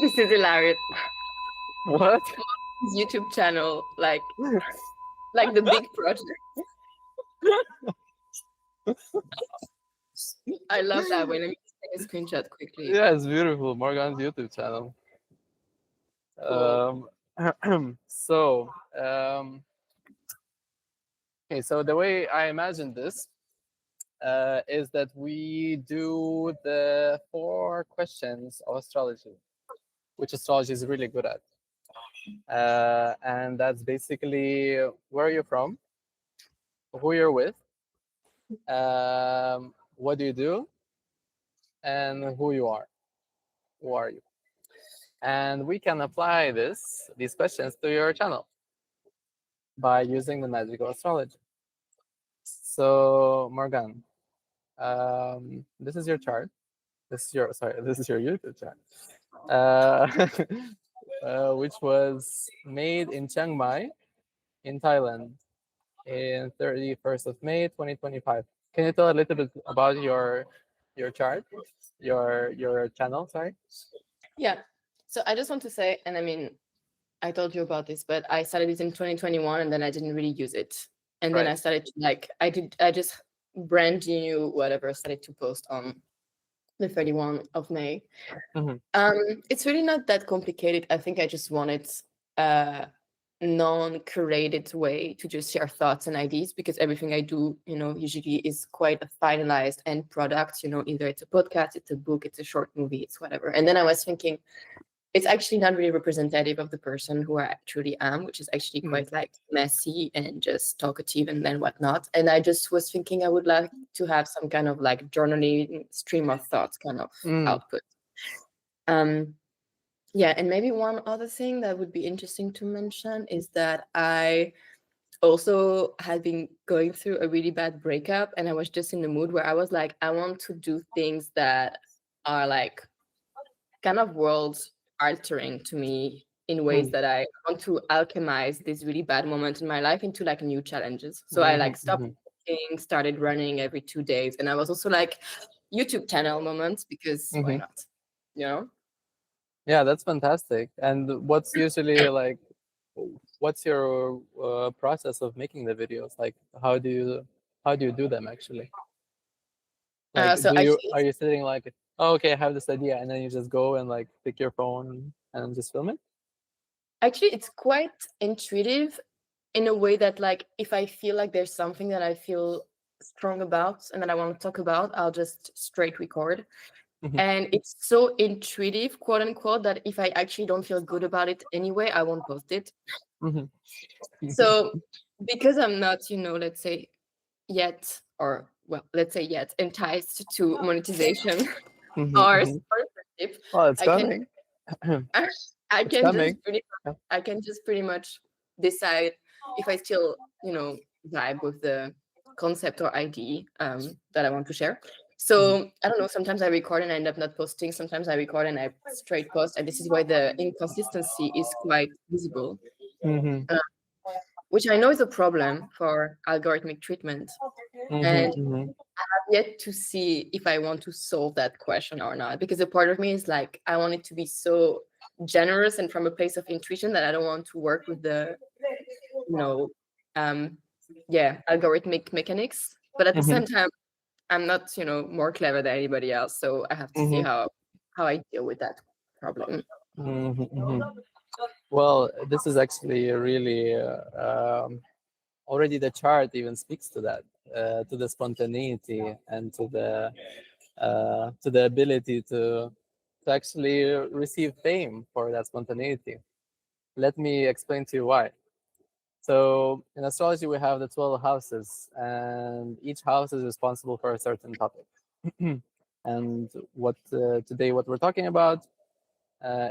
This is hilarious. What? His YouTube channel, like the big project. I love that. Wait, let me just take a screenshot quickly. Yeah, it's beautiful. Morgane's YouTube channel. Cool. So, okay, so the way I imagine this is that we do the 4 questions of astrology, which astrology is really good at. And that's basically where you're from, who you're with, what do you do, and who you are. Who are you? And we can apply these questions to your channel by using the magic of astrology. So, Morgane, this is your chart. This is your YouTube chart, which was made in Chiang Mai, in Thailand, in 31st of May, 2025. Can you tell a little bit about your chart, your channel? Sorry. Yeah. So I just want to say, and I mean, I told you about this, but I started it in 2021 and then I didn't really use it. And then Right. I started to I just brand new whatever started to post on the 31 of May. Mhm. It's really not that complicated. I think I just wanted a non-curated way to just share thoughts and ideas because everything I do, usually is quite a finalized end product. Either it's a podcast, it's a book, it's a short movie, it's whatever. And then I was thinking, it's actually not really representative of the person who I actually am, which is actually quite messy and just talkative and then whatnot. And I just was thinking I would like to have some kind of journaling stream of thoughts kind of output. Yeah, and maybe one other thing that would be interesting to mention is that I also had been going through a really bad breakup and I was just in the mood where I was like, I want to do things that are kind of world altering to me in ways that I want to alchemize this really bad moment in my life into new challenges. So I stopped working, started running every 2 days. And I was also YouTube channel moments because why not? You know? Yeah, that's fantastic. And what's your process of making the videos? Like, how do you do them actually? Like, So actually, are you sitting like, oh, okay, I have this idea, and then you just go and like pick your phone and just film it? it's quite intuitive in a way that if I feel like there's something that I feel strong about and that I want to talk about, I'll just straight record. And it's so intuitive, quote unquote, that if I actually don't feel good about it anyway, I won't post it. So because I'm not, let's say yet, or well, let's say yet enticed to monetization or sponsorship, Well, it's I can coming. I It's can coming. just pretty Yeah. I can just pretty much decide if I still, vibe with the concept or idea that I want to share. So I don't know, sometimes I record and I end up not posting, sometimes I record and I straight post, and this is why the inconsistency is quite visible. Mhm. Uh, which I know is a problem for algorithmic treatment. Mhm. And Mhm. I've yet to see if I want to solve that question or not. Because a part of me is I want it to be so generous and from a place of intuition that I don't want to work with the, you know, um, algorithmic mechanics. But at the Mhm. same time, I'm not, more clever than anybody else. So I have to see Mhm. how I deal with that problem. Mhm. Mhm. Well, this is actually a really already the chart even speaks to that, to the spontaneity and to the ability to actually receive fame for that spontaneity. Let me explain to you why. So in astrology, we have the 12 houses, and each house is responsible for a certain topic. And what we're talking about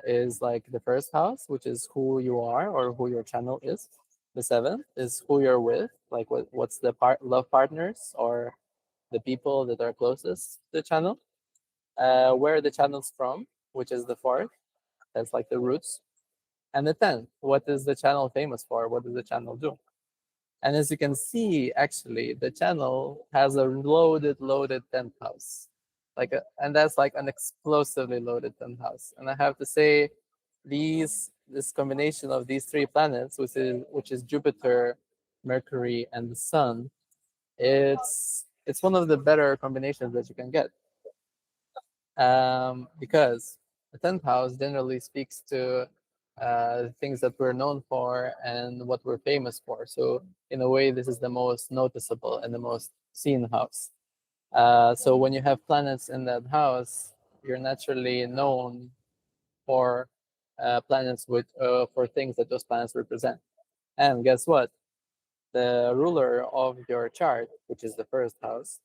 is like the first house, which is who you are or who your channel is. The seventh is who you're with, like what's the love partners or the people that are closest to the channel. Where the channel's from, which is the fourth, that's like the roots. And the 10th, what is the channel famous for? What does the channel do? And as you can see, actually, the channel has a loaded 10th house. And that's like an explosively loaded 10th house. And I have to say, this combination of these three planets, which is Jupiter, Mercury, and the Sun, it's one of the better combinations that you can get, because the 10th house generally speaks to things that we're known for and what we're famous for. So in a way, this is the most noticeable and the most seen house. So when you have planets in that house, you're naturally known for planets with for things that those planets represent. And guess what? The ruler of your chart, which is the first house,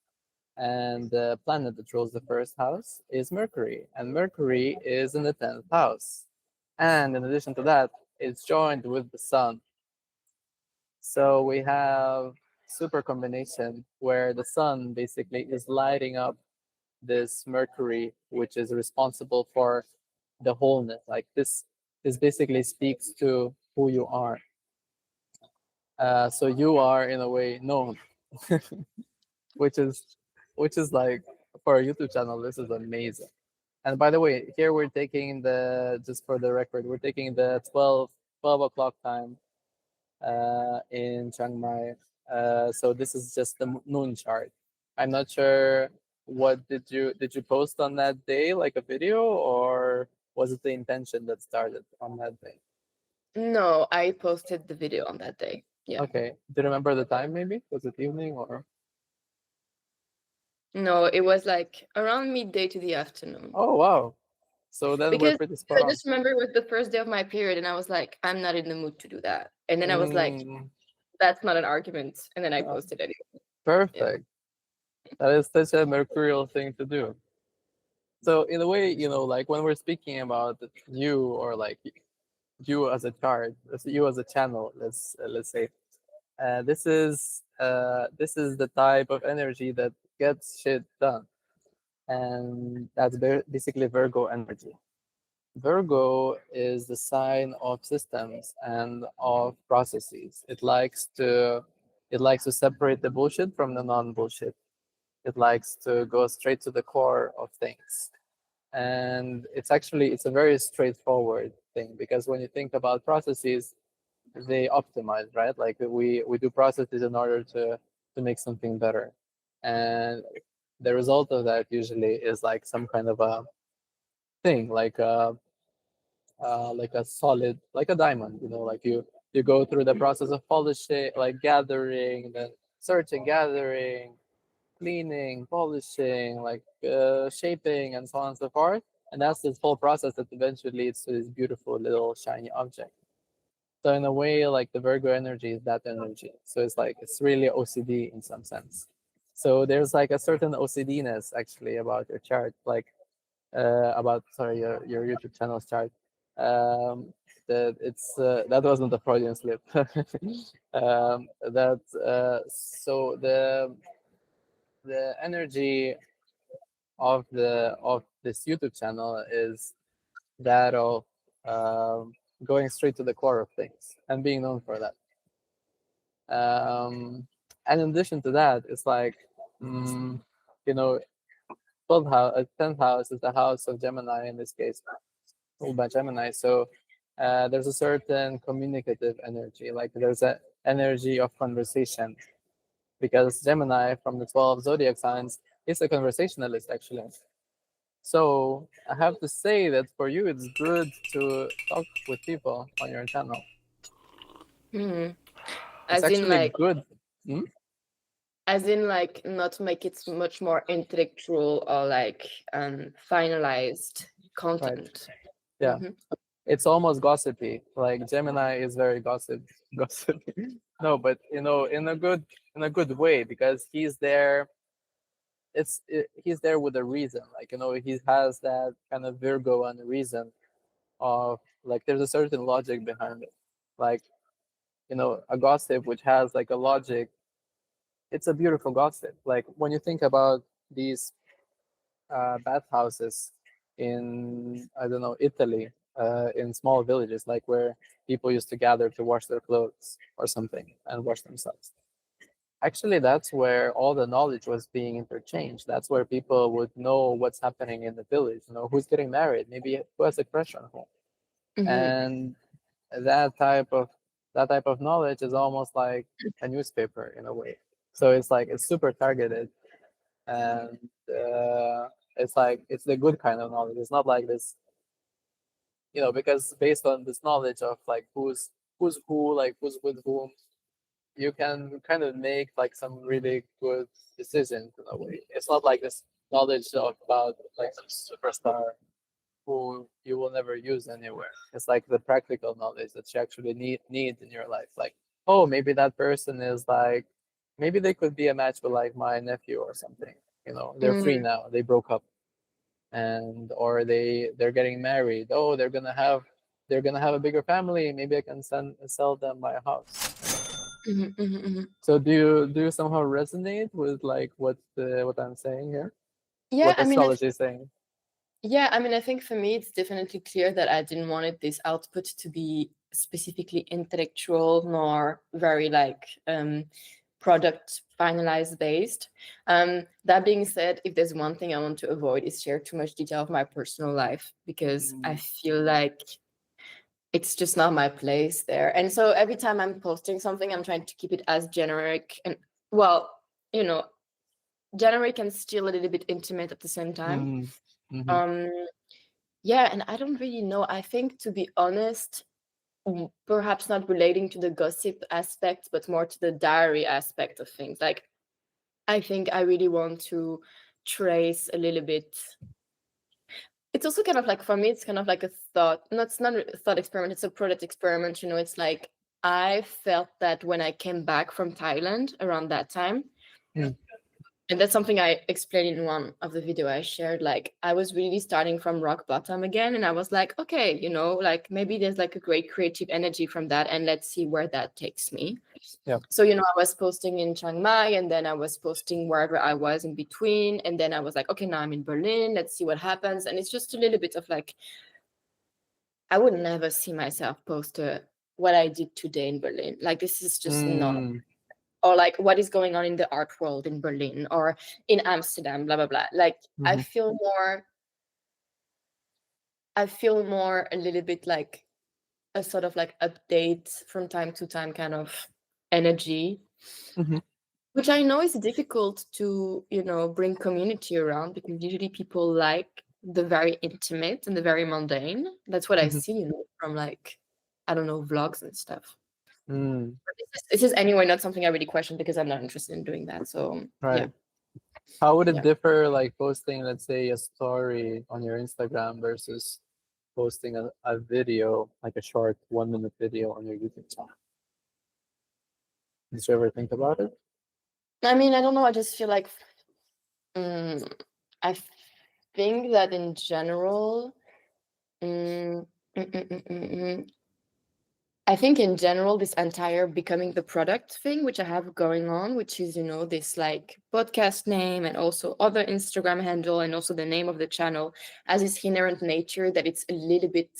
and the planet that rules the first house is Mercury, and Mercury is in the 10th house. And in addition to that, it's joined with the Sun. So we have super combination where the Sun basically is lighting up this Mercury, which is responsible for the wholeness. Like this basically speaks to who you are. So you are in a way known, which is like, for a YouTube channel, this is amazing. And by the way, here we're taking just for the record, we're taking the 12 o'clock time in Chiang Mai. So this is just the noon chart. I'm not sure, what did you post on that day, like a video, or was it the intention that started on that day? No, I posted the video on that day. Yeah. Okay. Do you remember the time maybe? Was it evening or? No, it was like around midday to the afternoon. Oh, wow. So then we're Because pretty spot I on. just remember it was the first day of my period, and I was like, I'm not in the mood to do that. And then I was like, Mm, that's not an argument. And then I uh, posted it. Yeah. perfect. That is such a mercurial thing to do. So in a way, like when we're speaking about you, or like you as a chart, you as a channel, let's say, this is the type of energy that gets shit done, and that's basically Virgo energy. Virgo is the sign of systems and of processes. It likes to separate the bullshit from the non-bullshit. It likes to go straight to the core of things. And it's a very straightforward thing, because when you think about processes, they optimize, right? Like we do processes in order to make something better. And the result of that usually is like some kind of a thing, like a solid, like a diamond, like you go through the process of polishing, like gathering, then searching, gathering, cleaning, polishing, like shaping, and so on and so forth. And that's this whole process that eventually leads to this beautiful little shiny object. So in a way, like the Virgo energy is that energy. So it's really OCD in some sense. So there's like a certain OCD-ness actually about your chart, like about, sorry, your YouTube channel's chart. That wasn't a Freudian slip. So the energy of this YouTube channel is that of going straight to the core of things and being known for that. And in addition to that, it's like, you know, 10th house is the house of Gemini in this case, ruled by Gemini. So there's a certain communicative energy, like there's an energy of conversation, because Gemini, from the 12 zodiac signs, is a conversationalist actually. So I have to say that for you, it's good to talk with people on your channel. Hmm. It's As in actually like, good. Hmm? not make it much more intellectual or like finalized Right. content. Yeah. Mhm. It's almost gossipy. Like Gemini is very gossipy. No, but in a good way, because he's there. He's there with a reason. Like he has that kind of Virgo and reason of, like, there's a certain logic behind it. Like a gossip which has like a logic. It's a beautiful gossip. Like when you think about these bathhouses in, I don't know, Italy, in small villages, like where people used to gather to wash their clothes or something and wash themselves. Actually, that's where all the knowledge was being interchanged. That's where people would know what's happening in the village, you know, who's getting married, maybe who has a crush on whom. Hmm. And that type of that type of knowledge is almost like a newspaper in a way. So it's like it's super targeted, and it's like it's the good kind of knowledge. It's not like this, you know, because based on this knowledge of like who's who, like who's with whom, you can kind of make like some really good decisions in a way. It's not like this knowledge of about like some superstar who you will never use anywhere. It's like the practical knowledge that you actually need in your life. Like, oh, maybe that person is like, maybe they could be a match with like my nephew or something. You know, they're free Mm, now. They broke up, and or they're getting married. Oh, they're gonna have a bigger family. Maybe I can sell them my house. mhm, mhm, mhm. So do you somehow resonate with like what I'm saying here? Yeah, What astrology is saying? I think for me it's definitely clear that I didn't want this output to be specifically intellectual nor very like product finalized based. That being said, if there's one thing I want to avoid is share too much detail of my personal life because I Mm, feel like it's just not my place there. And so every time I'm posting something, I'm trying to keep it as generic and well, you know, generic and still a little bit intimate at the same time. mm, mm-hmm, Um, yeah, and I don't really know. I think, to be honest, perhaps not relating to the gossip aspect, but more to the diary aspect of things. Like, I think I really want to trace a little bit. It's also kind of like, for me, it's kind of like a thought. No, it's not a thought experiment. It's a product experiment. You know, it's like I felt that when I came back from Thailand around that time, mm, and that's something I explained in one of the video I shared. Like I was really starting from rock bottom again, and I was like, okay, like maybe there's like a great creative energy from that, and let's see where that takes me. yeah. So I was posting in Chiang Mai, and then I was posting wherever I was in between, and then I was like, okay, now I'm in Berlin. Let's see what happens. And it's just a little bit of like, I would never see myself post what I did today in Berlin. Like this is just not, Mm, or like what is going on in the art world in Berlin or in Amsterdam, blah blah blah. Like mm-hmm, I feel more a little bit like a sort of like update from time to time kind of energy, mm-hmm, which I know is difficult to, bring community around because usually people like the very intimate and the very mundane. That's what I mm-hmm, see, from like, I don't know, vlogs and stuff. mm, But this is anyway not something I really question because I'm not interested in doing that. So yeah, right. How would it yeah. differ, like posting, let's say, a story on your Instagram versus posting a video, like a short 1 minute video on your YouTube channel? Did you ever think about it? I mean, I don't know. I just feel like I think that in general, mm, mm, mm, mm, mm, mm, I think in general, this entire becoming the product thing, which I have going on, which is, this like podcast name and also other Instagram handle and also the name of the channel, has this inherent nature that it's a little bit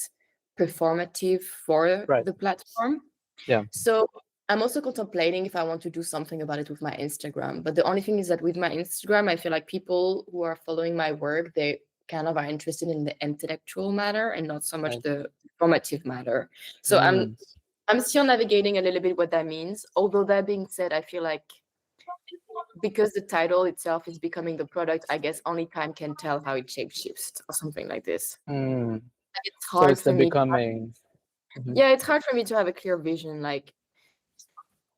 performative for Right. the platform. Yeah. So I'm also contemplating if I want to do something about it with my Instagram. But the only thing is that with my Instagram, I feel like people who are following my work, they kind of are interested in the intellectual matter and not so much Right. the formative matter. So I'm Mm, I'm still navigating a little bit what that means. Although that being said, I feel like because the title itself is becoming the product, I guess only time can tell how it shapeshifts or something like this. mm. It's So hard it's the for me. becoming. Mhm. Yeah, it's hard for me to have a clear vision. Like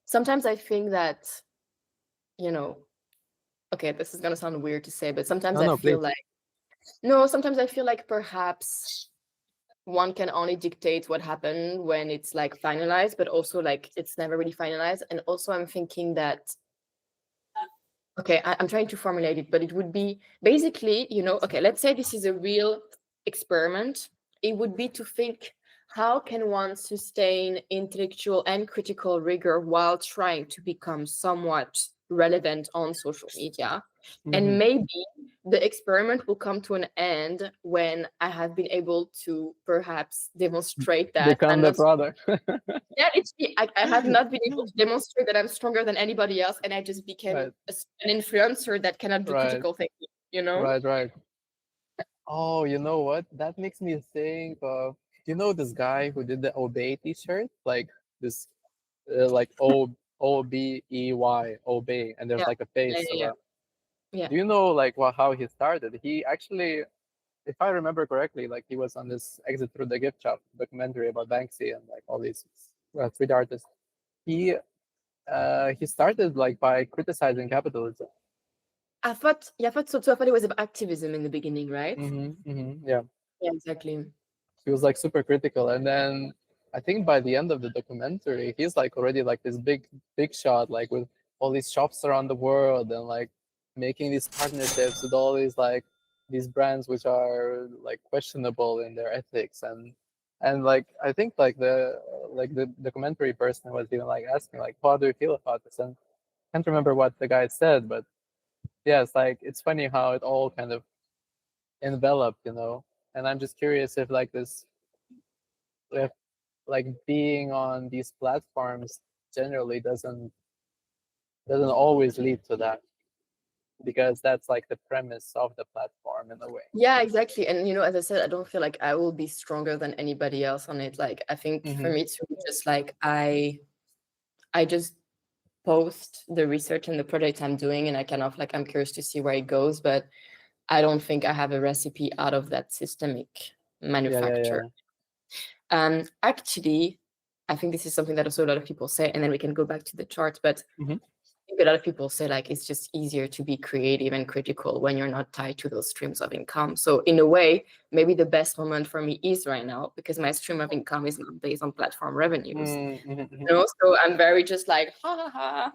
sometimes I think that, you know, okay, this is gonna sound weird to say, but sometimes No, I no, feel please. like no, sometimes I feel like perhaps one can only dictate what happened when it's like finalized, but also like it's never really finalized. And also I'm thinking that okay, I'm trying to formulate it, but it would be basically, okay, let's say this is a real experiment. It would be to think how can one sustain intellectual and critical rigor while trying to become somewhat relevant on social media. And Mhm. maybe the experiment will come to an end when I have been able to perhaps demonstrate that Become I'm the not, product. yeah, it's, I have not been able to demonstrate that I'm stronger than anybody else, and I just became Right, an influencer that cannot do right, critical thinking, you know? right. Oh, you know what? That makes me think of, you know, this guy who did the Obey t-shirt, like this, like Obey, Obey, and there's Yeah, like a yeah, face yeah, of yeah. a. Yeah. Do you know like how he started? He actually, if I remember correctly, like he was on this Exit Through the Gift Shop documentary about Banksy and like all these street artists. He he started like by criticizing capitalism. I thought so too. I thought it was about activism in the beginning, right? Yeah, Yeah, exactly. he was like super critical, and then I think by the end of the documentary, he's like already like this big shot, like with all these shops around the world and like making these partnerships with all these brands which are like questionable in their ethics, and like I think like the documentary person was even like asking like, how do you feel about this? And I can't remember what the guy said, but yeah, it's like it's funny how it all kind of enveloped, you know. And I'm just curious if like this, if like being on these platforms generally doesn't always lead to that, because that's like the premise of the platform in a way. Yeah, exactly. And as I said, I don't feel like I will be stronger than anybody else on it. Like I think for Mm-hmm. me it's really just like I just post the research and the project I'm doing, and I kind of like I'm curious to see where it goes, but I don't think I have a recipe out of that systemic manufacture. Yeah. Actually, I think this is something that also a lot of people say, and then we can go back to the chart, but Mm-hmm. I think a lot of people say like it's just easier to be creative and critical when you're not tied to those streams of income. So in a way, maybe the best moment for me is right now because my stream of income is not based on platform revenues. Mm-hmm. So I'm very just like ha ha ha,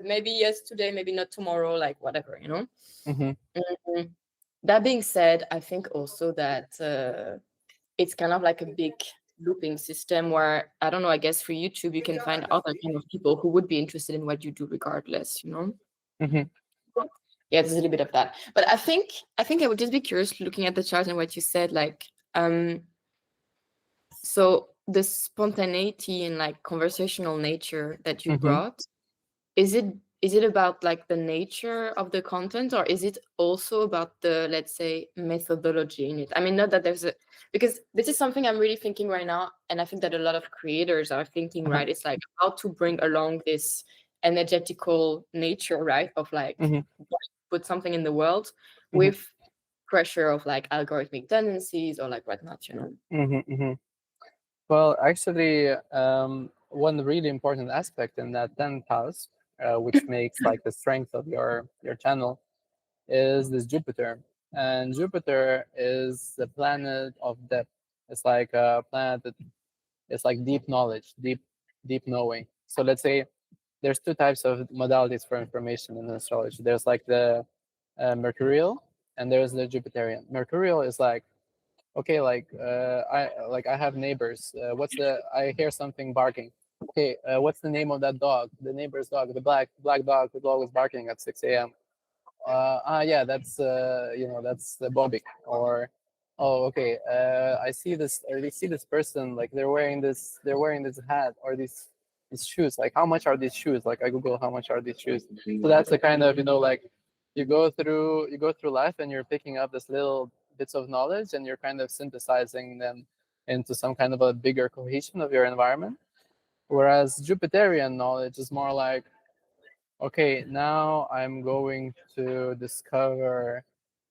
maybe yes today, maybe not tomorrow, like whatever. Mm-hmm. Mhm. That being said, I think also that it's kind of like a big looping system where I don't know, I guess for YouTube you can find other kind of people who would be interested in what you do regardless. Mm-hmm. Yeah, there's a little bit of that. But I think I would just be curious looking at the chart and what you said, like so the spontaneity and like conversational nature that you Mm-hmm. brought, is it about like the nature of the content, or is it also about the, let's say, methodology in it? I mean, not that because this is something I'm really thinking right now, and I think that a lot of creators are thinking, Uh-huh. right? It's like how to bring along this energetical nature, right? Of like Mm-hmm. put something in the world Mm-hmm. with pressure of like algorithmic tendencies or like whatnot. Mm-hmm. Mm-hmm. Well, actually, one really important aspect in that 10th house, which makes like the strength of your channel, is this Jupiter. And Jupiter is the planet of depth. It's like a planet that it's like deep knowledge, deep knowing. So let's say there's two types of modalities for information in astrology. There's like the Mercurial, and there's the Jupiterian. Mercurial is like, okay, like I have neighbors. I hear something barking. Okay, what's the name of that dog? The neighbor's dog, the black dog who's always barking at 6 a.m. Yeah, that's Bobby. Or oh, okay, I see this person, like they're wearing this hat or these shoes. Like how much are these shoes? Like I Google how much are these shoes. So that's the kind of, like you go through life and you're picking up this little bits of knowledge and you're kind of synthesizing them into some kind of a bigger cohesion of your environment. Whereas Jupiterian knowledge is more like, okay, now I'm going to discover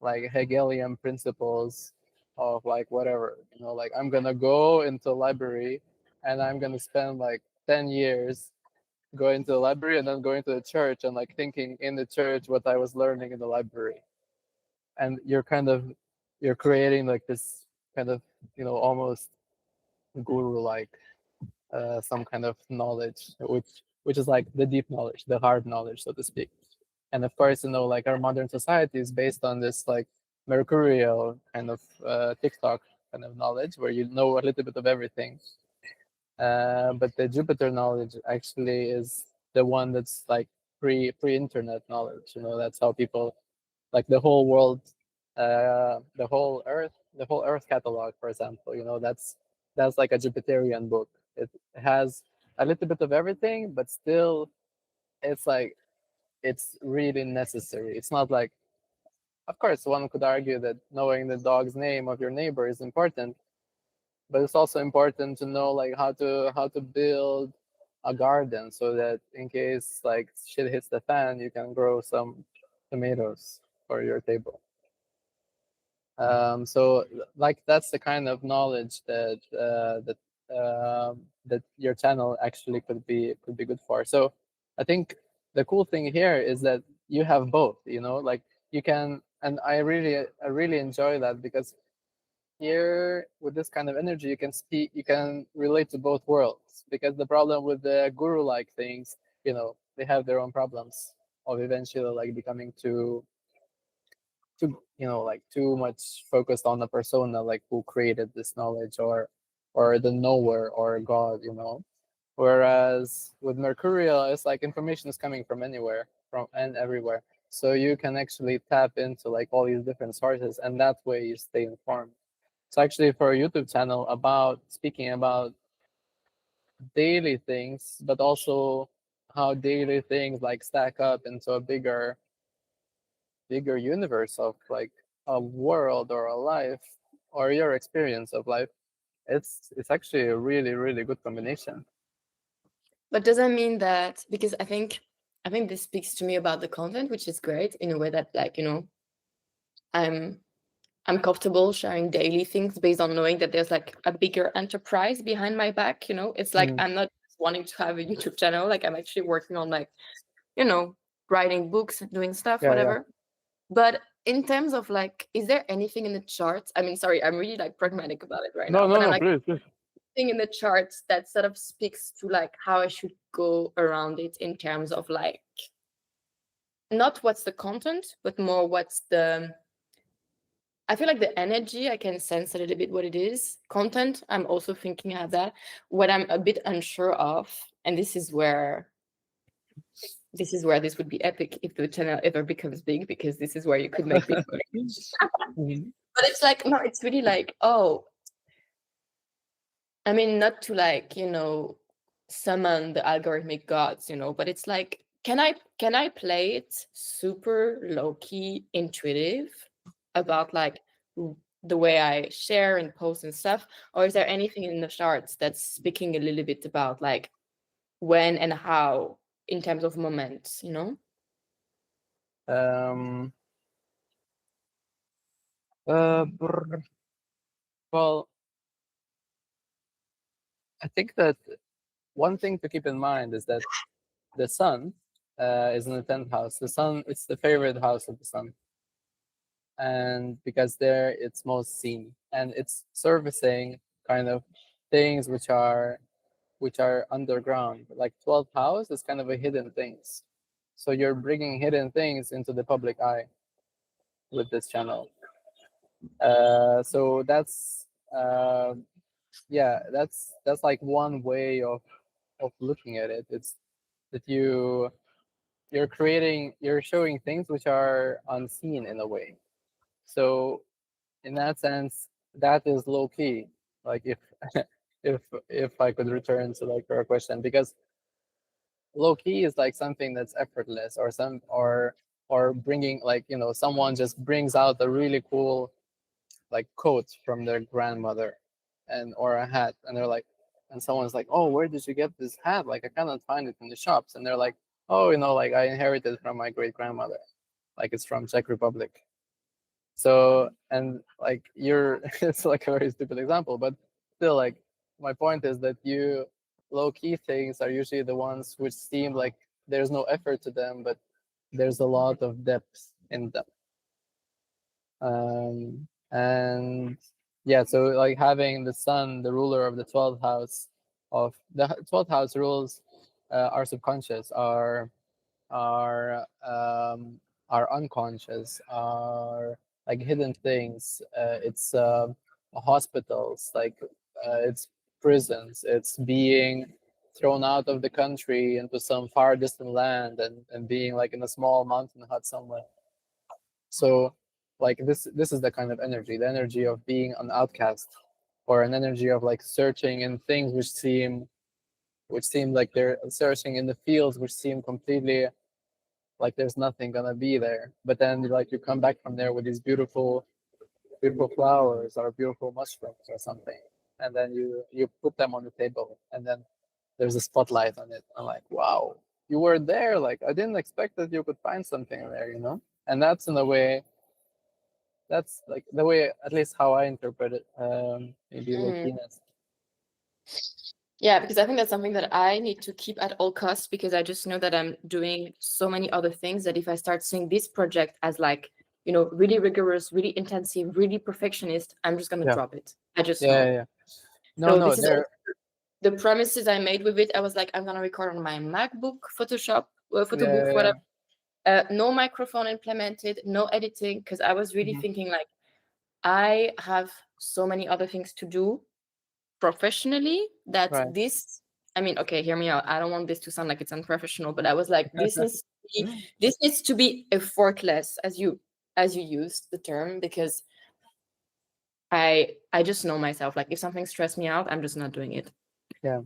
like Hegelian principles of like whatever, like I'm gonna go into a library and I'm gonna spend like 10 years going to the library and then going to the church and like thinking in the church what I was learning in the library. And you're creating like this kind of, almost guru like some kind of knowledge, which is like the deep knowledge, the hard knowledge, so to speak. And of course, like our modern society is based on this like mercurial kind of TikTok kind of knowledge where you know a little bit of everything. But the Jupiter knowledge actually is the one that's like pre-internet knowledge. That's how people, like the whole world, the whole Earth catalog, for example. That's like a Jupiterian book. It has a little bit of everything, but still, it's like it's really necessary. It's not like, of course, one could argue that knowing the dog's name of your neighbor is important, but it's also important to know like how to build a garden so that in case like shit hits the fan, you can grow some tomatoes for your table. So like that's the kind of knowledge that your channel actually could be good for. So I think the cool thing here is that you have both. Like you can, and I really enjoy that, because here with this kind of energy you can relate to both worlds, because the problem with the guru like things, they have their own problems of eventually like becoming like too much focused on the persona, like who created this knowledge, or the knower, or God. Whereas with Mercurial, it's like information is coming from anywhere, from and everywhere, so you can actually tap into like all these different sources, and that way you stay informed. So actually, for a YouTube channel speaking about daily things, but also how daily things like stack up into a bigger universe of like a world or a life, or your experience of life, it's actually a really, really good combination. But does that mean that, because I think this speaks to me about the content, which is great in a way that, like, I'm comfortable sharing daily things based on knowing that there's like a bigger enterprise behind my back. It's like I'm not just wanting to have a YouTube channel, like I'm actually working on like, writing books, doing stuff, Yeah, whatever. But in terms of like, is there anything in the charts? I mean, sorry, I'm really like pragmatic about it right now, but I'm like, please. thing in the charts that sort of speaks to like how I should go around it in terms of like, not what's the content, but more what's I feel like the energy, I can sense a little bit what it is. Content, I'm also thinking of that. What I'm a bit unsure of, and this is where this would be epic if the channel ever becomes big, because this is where you could make big money. But it's like, no, it's really like, oh, I mean, not to like, summon the algorithmic gods, but it's like, can I play it super low-key intuitive about like the way I share and post and stuff? Or is there anything in the charts that's speaking a little bit about like when and how in terms of moments, Well, I think that one thing to keep in mind is that the sun is in the 10th house. The sun, it's the favorite house of the sun, and because there it's most seen, and it's servicing kind of things which are underground. Like 12th house is kind of a hidden things, so you're bringing hidden things into the public eye with this channel. So that's yeah, that's like one way of looking at it. It's that you're showing things which are unseen in a way. So in that sense, that is low key. Like if if I could return to like your question, because low key is like something that's effortless, or bringing like someone just brings out a really cool like coat from their grandmother, or a hat, and they're like, and someone's like, oh, where did you get this hat? Like I cannot find it in the shops. And they're like, oh, like I inherited it from my great grandmother, like it's from Czech Republic. So, and like it's like a very stupid example, but still, like my point is that low key things are usually the ones which seem like there's no effort to them, but there's a lot of depth in them. And yeah, so like having the sun, the ruler of the 12th house, of the 12th house rules our subconscious, our unconscious, our like hidden things. It's hospitals, like it's prisons, it's being thrown out of the country into some far distant land and being like in a small mountain hut somewhere. So like this is the kind of energy, the energy of being an outcast, or an energy of like searching in things which seem like they're searching in the fields which seem completely like there's nothing gonna be there. But then like you come back from there with these beautiful flowers or beautiful mushrooms or something, and then you put them on the table, and then there's a spotlight on it. I'm like, wow, you were there. Like I didn't expect that you could find something there, you know. And that's in a way, that's like the way, at least how I interpret it. Maybe Lokiness. Yeah, because I think that's something that I need to keep at all costs, because I just know that I'm doing so many other things that if I start seeing this project as like, you know, really rigorous, really intensive, really perfectionist, I'm just gonna drop it. I just know. Yeah. No, So no, this is the premises I made with it. I was like, I'm gonna record on my MacBook, Photoshop, photo booth, whatever. No microphone implemented, no editing, because I was really thinking like, I have so many other things to do professionally that this, I mean, okay, hear me out. I don't want this to sound like it's unprofessional, but I was like, this needs to be effortless, as you used the term, because I just know myself. Like if something stressed me out, I'm just not doing it. Yeah.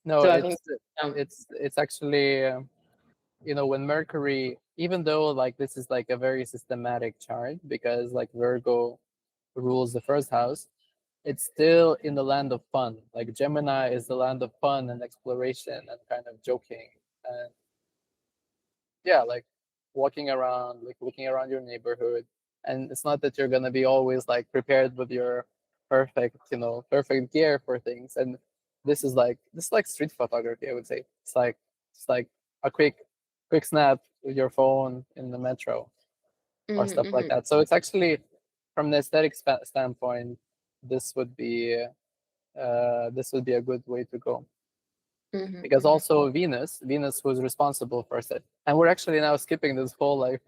No, So it's I think it's actually you know, when Mercury, even though like this is like a very systematic chart because like Virgo rules the first house, it's still in the land of fun. Like Gemini is the land of fun and exploration and kind of joking and yeah, like walking around, like looking around your neighborhood. And it's not that you're gonna be always like prepared with your perfect, you know, perfect gear for things. And this is like street photography, I would say. It's like a quick snap with your phone in the metro or stuff like that. So it's actually from the aesthetic standpoint, this would be a good way to go. Because also Venus was responsible for it, and we're actually now skipping this whole like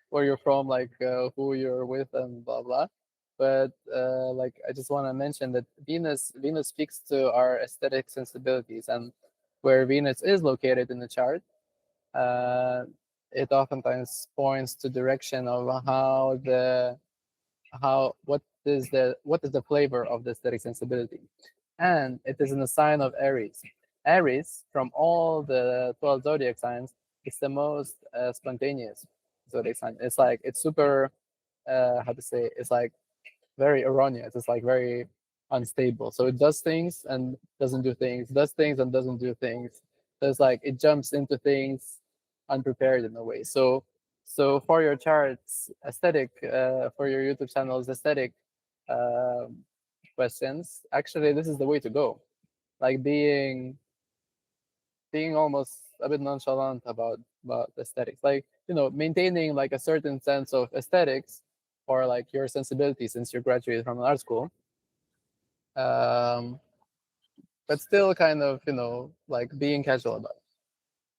where you're from, like who you're with and blah blah. But like I just want to mention that Venus speaks to our aesthetic sensibilities, and where Venus is located in the chart, it oftentimes points to direction of what is the flavor of the aesthetic sensibility, and it is in the sign of Aries. Aries, from all the 12 zodiac signs, is the most spontaneous zodiac sign. It's super how to say, it's like very erroneous. It's like very unstable. So it does things and doesn't do things, does things and doesn't do things. So it's like it jumps into things unprepared in a way. So for your charts, aesthetic, for your YouTube channel's aesthetic questions, actually this is the way to go. Like being almost a bit nonchalant about aesthetics, like, you know, maintaining like a certain sense of aesthetics or like your sensibility since you graduated from an art school, but still kind of, you know, like being casual about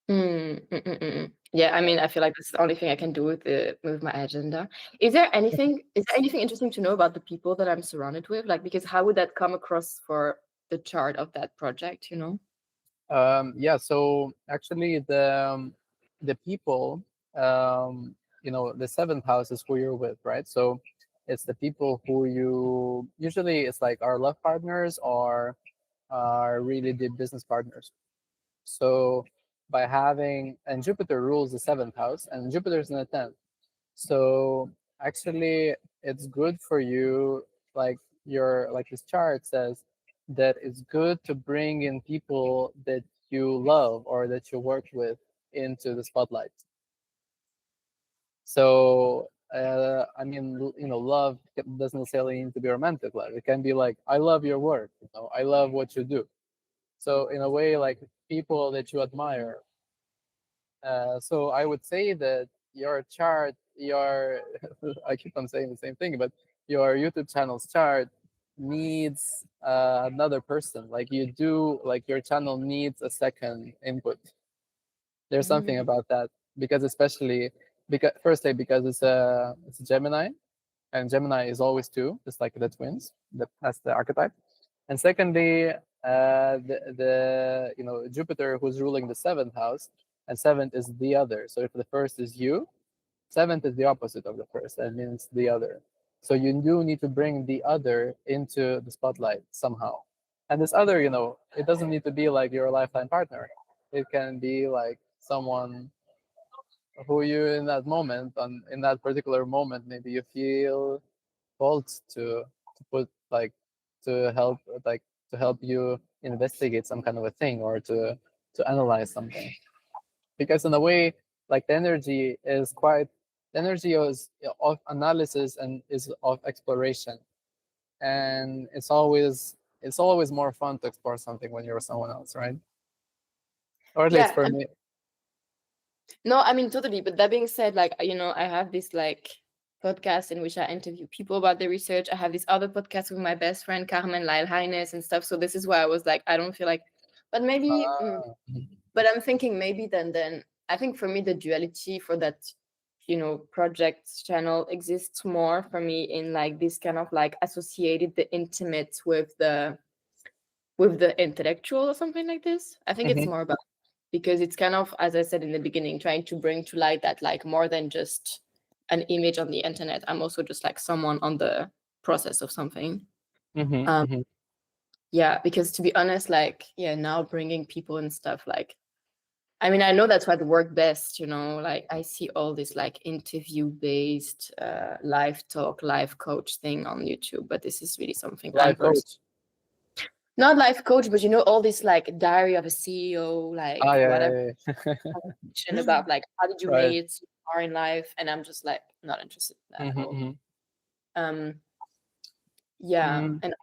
it. Yeah, I mean, I feel like that's the only thing I can do with my agenda. Is there anything interesting to know about the people that I'm surrounded with? Like, because how would that come across for the chart of that project, you know? Yeah, so actually the people, you know, the seventh house is who you're with, right? So it's the people who you usually, it's like our love partners or are really the business partners. So by having, and Jupiter rules the seventh house and Jupiter's in the 10th. So actually it's good for you, like this chart says, that it's good to bring in people that you love or that you work with into the spotlight. So I mean, you know, love doesn't necessarily need to be romantic love. It can be like, I love your work, you know, I love what you do. So in a way, like people that you admire. So I would say that your chart, your I keep on saying the same thing, but your YouTube channel's chart needs another person. Like you do, like your channel needs a second input. There's something about that because especially because firstly because it's a Gemini, and Gemini is always two, just like the twins. That's the archetype. And secondly, the Jupiter, who's ruling the seventh house, and seventh is the other. So if the first is you, seventh is the opposite of the first. That means the other. So you do need to bring the other into the spotlight somehow. And this other, it doesn't need to be like your lifetime partner. It can be like someone who you in that moment, in that particular moment, maybe you feel called to put like to help like to help you investigate some kind of a thing, or to analyze something. Because in a way, like the energy is of analysis and is of exploration, and it's always more fun to explore something when you're with someone else, right? Or at least Yeah, for me. no, I mean, totally. But that being said, like, I have this like podcast in which I interview people about the research. I have this other podcast with my best friend Carmen Lyle Hines and stuff. So this is why I was like, I don't feel like, but maybe, but I'm thinking maybe then I think for me the duality for that, project channel exists more for me in like this kind of like associated the intimate with the intellectual or something like this. I think it's Mhm, more about, because it's kind of, as I said in the beginning, trying to bring to light that like more than just an image on the internet, I'm also just like someone on the process of something. mhm, Um, mhm, yeah, because to be honest, like, yeah, now bringing people and stuff, like, I mean, I know that's what worked best, like I see all this like interview based live talk, live coach thing on YouTube, but this is really something I'm life coach. not life coach, but all this like diary of a CEO, like Yeah, whatever yeah, yeah, yeah. about like how did you Right. make it so far in life, and I'm just like not interested in that at Mhm, all. mhm. Um, yeah, Mm, and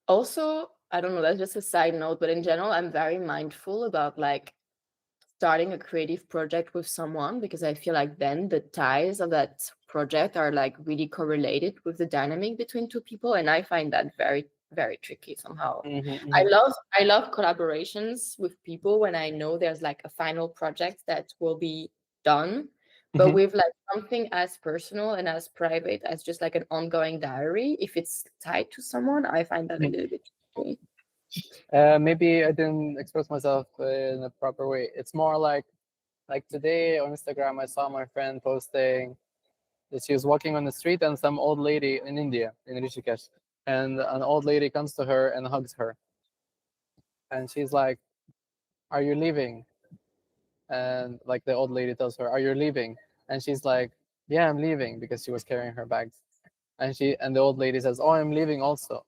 also I don't know. That's just a side note, but in general, I'm very mindful about like starting a creative project with someone, because I feel like then the ties of that project are like really correlated with the dynamic between two people, and I find that very very tricky somehow. mhm, I mhm, love I love collaborations with people when I know there's like a final project that will be done, but mhm. with like something as personal and as private as just like an ongoing diary, if it's tied to someone, I find that a little bit tricky. Maybe I didn't express myself in a proper way. It's more like today on Instagram, I saw my friend posting that she was walking on the street and some old lady in India, in Rishikesh, and an old lady comes to her and hugs her, and she's like, "Are you leaving?" And like the old lady tells her, "Are you leaving?" And she's like, "Yeah, I'm leaving," because she was carrying her bags. And the old lady says, "Oh, I'm leaving also."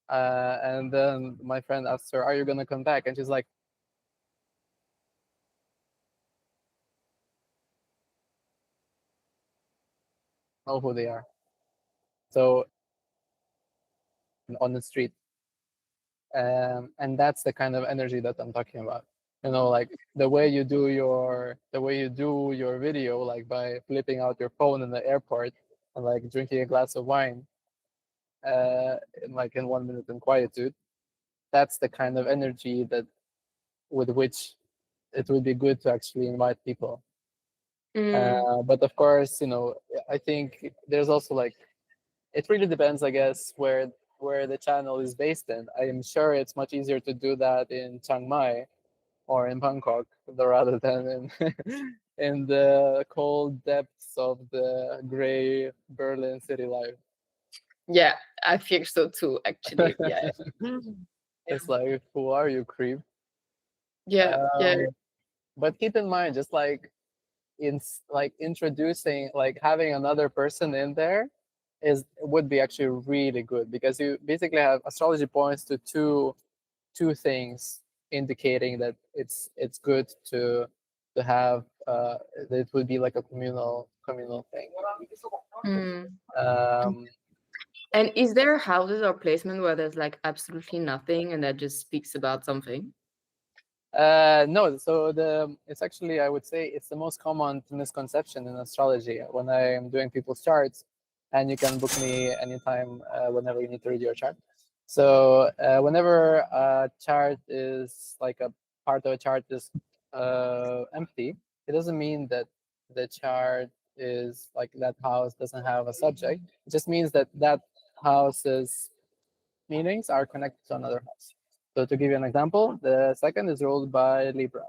And then my friend asks her, "Are you gonna come back?" And she's like, "Know who they are." So on the street, and that's the kind of energy that I'm talking about. Like the way you do your video, like by flipping out your phone in the airport and like drinking a glass of wine, in 1 minute in quietude. That's the kind of energy that with which it would be good to actually invite people. Mm, But of course, I think there's also like it really depends, I guess, where the channel is based in. I am sure it's much easier to do that in Chiang Mai or in Bangkok rather than in in the cold depths of the gray Berlin city life. yeah, I feel so too, actually. Yeah, It's like, who are you, creep? yeah, yeah. Um, but keep in mind, just like like introducing, like having another person in there would be actually really good, because you basically have astrology points to two things indicating that it's good to have that it would be like a communal thing. Mm. Um, And is there houses or placement where there's like absolutely nothing and that just speaks about something? no, so it's actually, I would say, it's the most common misconception in astrology when I am doing people's charts, and you can book me anytime whenever you need to read your chart. So whenever a chart is like a part of a chart is empty, it doesn't mean that the chart is like that house doesn't have a subject. It just means that that house is meanings are connected to another house. So to give you an example, the second is ruled by Libra,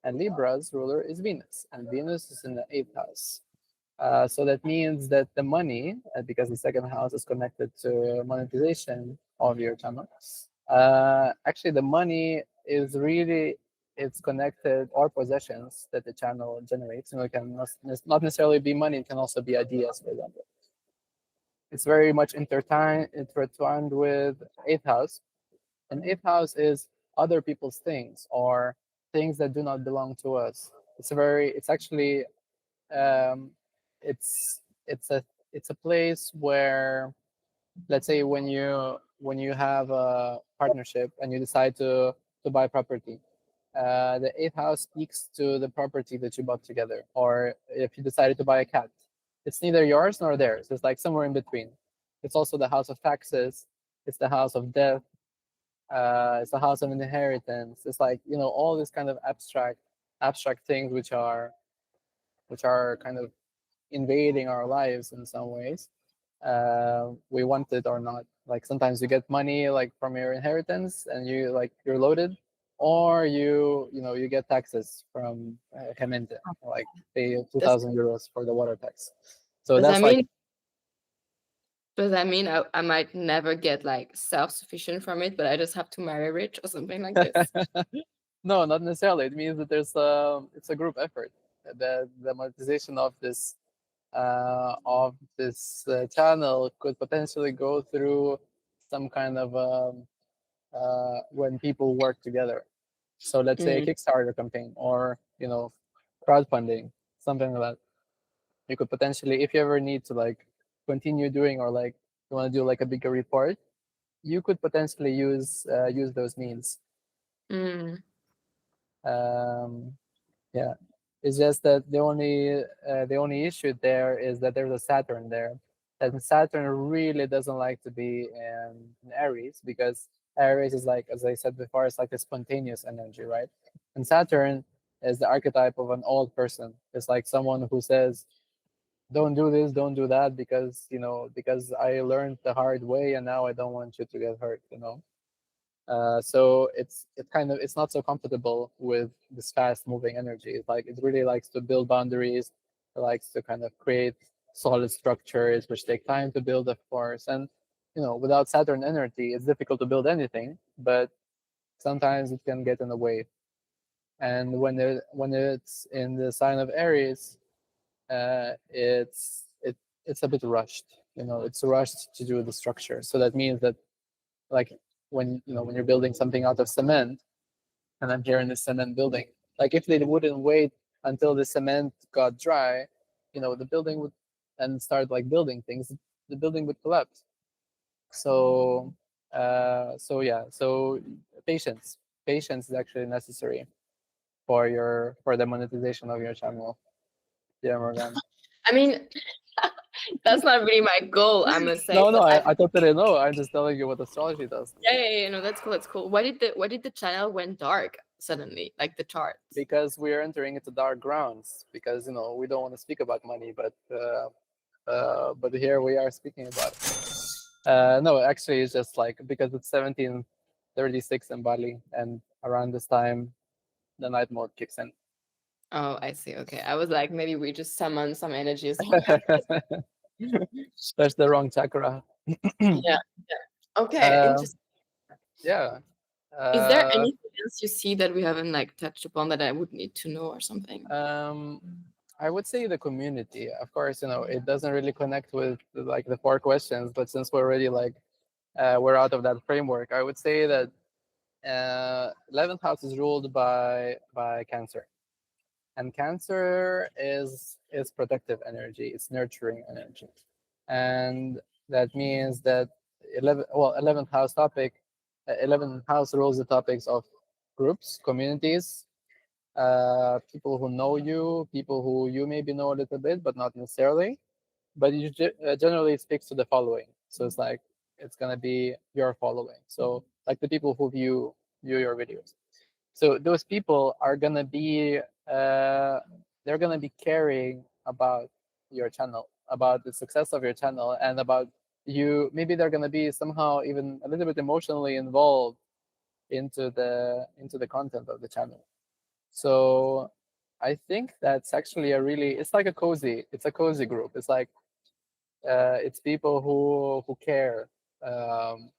and Libra's ruler is Venus, and Venus is in the eighth house. So that means that the money, because the second house is connected to monetization of your channel, actually the money is really it's connected or possessions that the channel generates. It can not necessarily be money; it can also be ideas, for example. It's very much intertwined with eighth house, and eighth house is other people's things or things that do not belong to us. It's actually um, it's a place where, let's say, when you have a partnership and you decide to buy property, the eighth house speaks to the property that you bought together. Or if you decided to buy a cat, it's neither yours nor theirs. It's like somewhere in between. It's also the house of taxes. It's the house of death. It's the house of inheritance. It's like, all these kind of abstract things which are kind of invading our lives in some ways. We want it or not. Like sometimes you get money like from your inheritance and you're loaded, or you get taxes from Gemeente, like pay two Does thousand euros for the water tax. So does that that's like mean does that mean I might never get like self-sufficient from it, but I just have to marry rich or something like this? no, not necessarily. It means that it's a group effort. The monetization of this channel could potentially go through some kind of when people work together. So let's say a Mm, Kickstarter campaign or crowdfunding, something like that. You could potentially, if you ever need to like continue doing, or like you want to do like a bigger report, you could potentially use those means. mm, Um, yeah, it's just that the only issue there is that there's a Saturn there, and Saturn really doesn't like to be in Aries, because Aries is, like, as I said before, it's like a spontaneous energy, right? And Saturn is the archetype of an old person. It's like someone who says, "Don't do this, don't do that, because I learned the hard way, and now I don't want you to get hurt." So it's not so comfortable with this fast moving energy. It's like it really likes to build boundaries. It likes to kind of create solid structures, which take time to build, of course. And without Saturn energy, it's difficult to build anything. But sometimes it can get in the way. And when it's in the sign of Aries, it's a bit rushed. It's rushed to do the structure. So that means that, like, when you're building something out of cement, and I'm here in the cement building. Like, if they wouldn't wait until the cement got dry, the building would and start like building things, the building would collapse. So patience is actually necessary for the monetization of your channel. Yeah, Morgan. I mean, that's not really my goal, I must say, No, no, but I totally know. I'm just telling you what astrology does. yeah, no, that's cool. That's cool. Why did the channel went dark suddenly, like the charts? Because we are entering into dark grounds. Because we don't want to speak about money, but here we are speaking about it. No, actually, it's just like because it's 1736 in Bali, and around this time, the night mode kicks in. Oh, I see. Okay, I was like, maybe we just summon some energies. That's the wrong chakra. Yeah. Okay, Uh, interesting. yeah. Is there Uh, anything else you see that we haven't like touched upon that I would need to know or something? I would say the community. Of course, it doesn't really connect with like the four questions, but since we're already like we're out of that framework, I would say that 11th house is ruled by Cancer, and Cancer is protective energy. It's nurturing energy, and that means that 11th house topic, 11th house rules the topics of groups, communities, people who know you, people who you maybe know a little bit, but not necessarily. But generally it speaks to the following. So it's like it's gonna be your following. So like the people who view your videos. So those people are gonna be they're gonna be caring about your channel, about the success of your channel, and about maybe they're gonna be somehow even a little bit emotionally involved into the content of the channel. So I think that's actually it's like it's a cozy group. It's like it's people who care, um,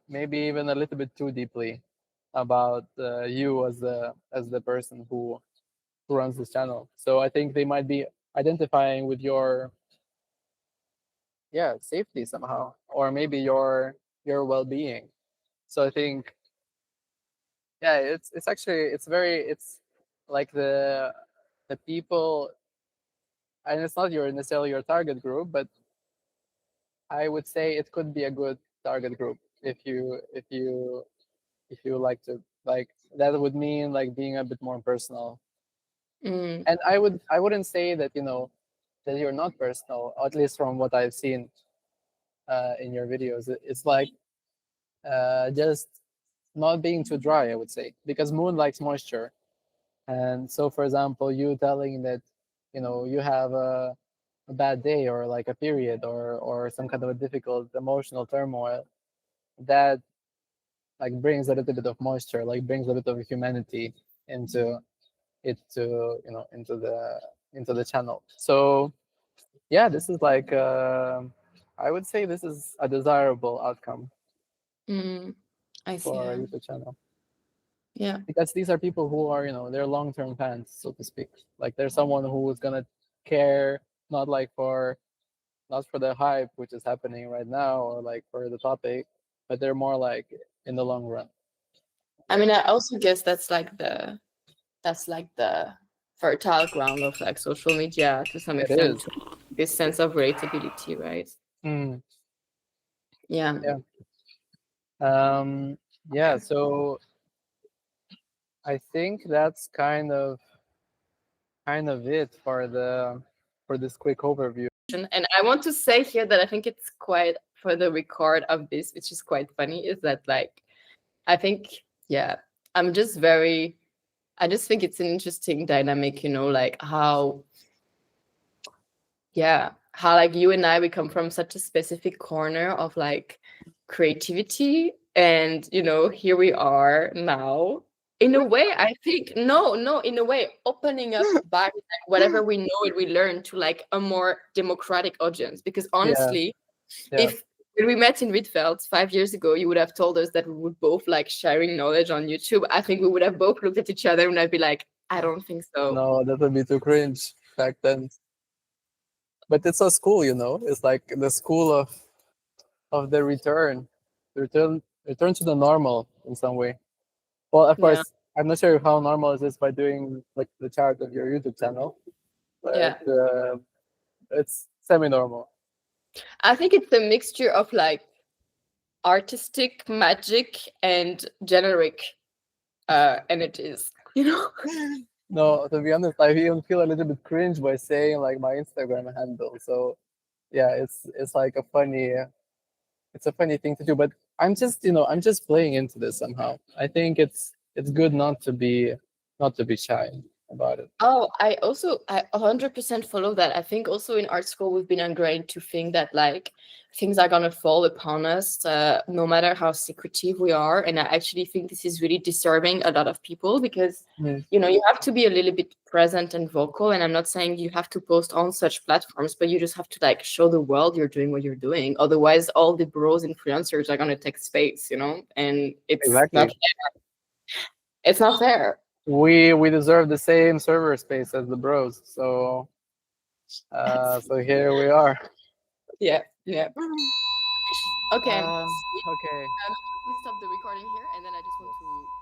maybe even a little bit too deeply about you as the person who runs this channel. So I think they might be identifying with your safety somehow, or maybe your well-being. So I think it's actually it's like the people, and it's not necessarily your target group, but I would say it could be a good target group if you like to, like, that would mean like being a bit more personal. Mm. And I wouldn't say that that you're not personal, at least from what I've seen in your videos. It's like just not being too dry, I would say, because moon likes moisture. And so, for example, you telling that you have a bad day, or like a period, or some kind of a difficult emotional turmoil, that like brings a little bit of moisture, like brings a bit of humanity into into the channel. So yeah, this is like I would say this is a desirable outcome Mm. I see. for a Yeah. YouTube channel, Yeah. because these are people who are they're long-term fans, so to speak. Like there's someone who is gonna care, not like not for the hype which is happening right now, or like for the topic, but they're more like in the long run. I mean, I also guess that's like the fertile ground of like social media to some It extent, is. this sense of relatability, right? Mm, Yeah. yeah. Yeah. So I think that's kind of it for this quick overview. And I want to say here that I think it's quite, for the record of this, which is quite funny, is that like I think, yeah, I'm just very I just think it's an interesting dynamic, like how like you and I, we come from such a specific corner of like creativity, and here we are now, in a way. I think, no, in a way, opening up by like whatever we know and we learn to like a more democratic audience, because Yeah. honestly, Yeah. if when we met in Rietveld 5 years ago, you would have told us that we would both like sharing knowledge on YouTube. I think we would have both looked at each other and I'd be like, I don't think so. No, that would be too cringe back then. But it's a school, It's like the school of the return to the normal in some way. Well, of Yeah. course, I'm not sure how normal it is by doing like the chart of your YouTube channel, but Yeah. it's semi-normal. I think it's a mixture of like artistic magic and generic energies, No, to be honest, I even feel a little bit cringe by saying like my Instagram handle. So yeah, it's like it's a funny thing to do, but I'm just playing into this somehow. I think it's good not to be shy about it. Oh, I 100% follow that. I think also in art school we've been ingrained to think that like things are gonna fall upon us, no matter how secretive we are. And I actually think this is really disturbing a lot of people, because Mm, you have to be a little bit present and vocal. And I'm not saying you have to post on such platforms, but you just have to like show the world you're doing what you're doing. Otherwise, all the bros influencers are gonna take space, and exactly. it's not fair. We deserve the same server space as the bros. So so here we are. Yeah, yeah. Okay. Okay. Let's stop the recording here, and then I just want to